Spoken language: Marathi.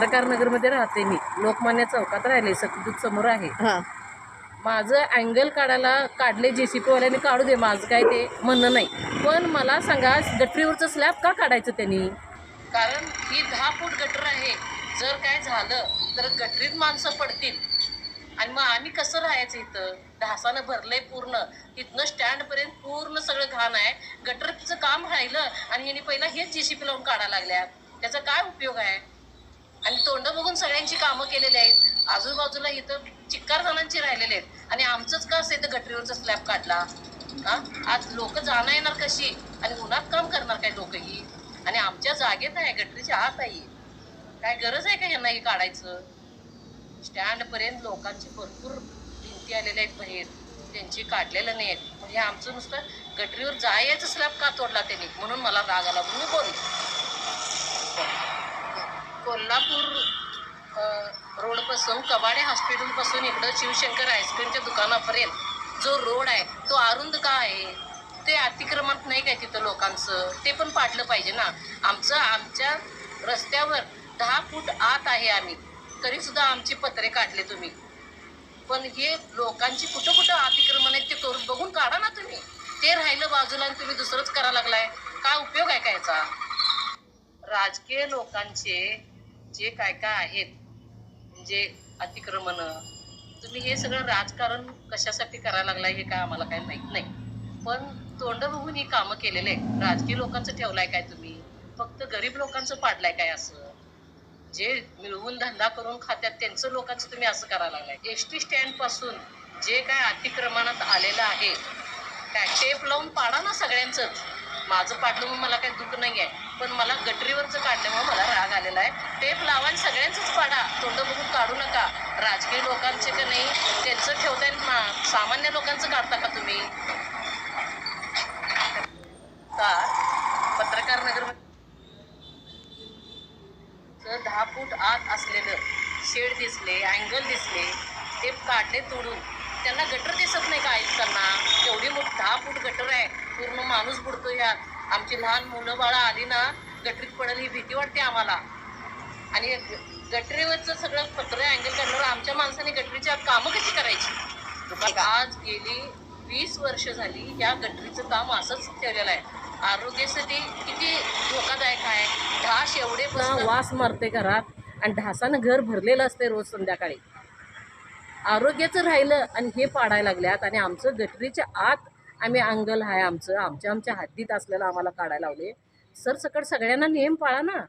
पत्रकार नगरमध्ये राहते मी, लोकमान्य चौकात राहिले, सतदूत समोर आहे. हां माझं अँगल काढले JCP वाल्याने, काढू दे, माझं काय ते म्हणणं नाही. पण मला सांगा, गटरीवरचं स्लॅब का काढायचं त्यांनी? कारण ही 10 फूट गटर आहे. जर काय झालं तर गटरीत माणसं पडतील आणि मग आम्ही कसं राहायचं इथं? ढासानं भरलंय पूर्ण, इथनं स्टँडपर्यंत पूर्ण सगळं घाण आहे. गटरचं काम राहिलं आणि ह्यांनी पहिला हेच JCP लावून काढायला लागल्या. त्याचा काय उपयोग आहे? आणि तोंड बघून सगळ्यांची कामं केलेली आहेत. आजूबाजूला इथं चिक्कार जणांची राहिलेले आहेत आणि आमचंच का असं इथं गटरीवरचा स्लॅब काढला? हा, आज लोक जाणं येणार कशी आणि उन्हात काम करणार काय लोक ही? आणि आमच्या जागेत आहे, गटरीच्या आत आहे. काय गरज आहे का यांना हे काढायचं? स्टँड पर्यंत लोकांची भरपूर भिंती आलेल्या आहेत बाहेर, त्यांची काढलेलं नाही आहेत. म्हणजे आमचं नुसतं गटरीवर जायचं स्लॅब का तोडला त्यांनी, म्हणून मला राग आला म्हणून बोलले. कोल्हापूर रोडपासून कबाडे हॉस्पिटलपासून इकडं शिवशंकर आईस्क्रीमच्या दुकानापर्यंत जो रोड आहे तो अरुंद का आहे? ते अतिक्रमण नाही काय तिथं लोकांचं? ते पण पाडलं पाहिजे ना. आमच्या रस्त्यावर 10 फूट आत आहे आम्ही, तरी सुद्धा आमची पत्रे काढले तुम्ही. पण हे लोकांची कुठं कुठं अतिक्रमण आहे ते करून बघून काढा ना तुम्ही. ते राहिलं बाजूला आणि तुम्ही दुसरंच करायला लागलाय. काय उपयोग आहे का याचा? राजकीय लोकांचे जे काय काय आहेत म्हणजे अतिक्रमण, तुम्ही हे सगळं राजकारण कशासाठी करायला लागलाय हे काय आम्हाला काय माहित नाही. पण तोंड बघून ही कामं केलेले आहेत. राजकीय लोकांचं ठेवलाय काय तुम्ही? फक्त गरीब लोकांचं पाडलाय काय? असं जे मिळवून धंदा करून खात्यात त्यांचं लोकांचं तुम्ही असं करायला लागलाय. ST स्टँड पासून जे काय अतिक्रमणात आलेलं आहे, काय टेप लावून पाडा ना सगळ्यांचंच. माझं पाडलं मग मला काही दुःख नाही आहे, पण मला गटरीवरचं काढल्यामुळे मला राग आलेला आहे. टेप लावा आणि सगळ्यांचंच पाडा, तोंड बघून काढू नका. राजकीय लोकांचे का नाही त्यांचं ठेवताय, सामान्य लोकांचं काढता का तुम्ही? का पत्रकार नगर 10 फूट आत असलेलं शेड दिसले, अँगल दिसले, ते काढले तोडून. त्यांना गटर दिसत नाही का आयुक्तांना? तेवढी 10 फूट गटर आहे, पूर्ण माणूस बुडतो यात. आमची लहान मुलं बाळा आली ना गटरीत पडेल ही भीती वाटते आम्हाला. आणि गटरीवरचं सगळं पत्र अँगल काढल्यावर आमच्या माणसाने गटरीची कामं कशी करायची? आज गेली 20 वर्ष झाली या गटरीचं काम असंच ठेवलेलं आहे. आरोग्यासाठी किती धोकादायक आहे. ढास एवढे वास मारते घरात आणि ढासानं घर भरलेलं असते रोज संध्याकाळी. आरोग्याचं राहिलं आणि हे पाडायला लागल्यात. आणि आमचं गटरीच्या आत आम्ही अंगल आहे, आमच्या हद्दीत असलेलं आम्हाला काढायला लावले. सरसकट सगळ्यांना नियम पाळा ना.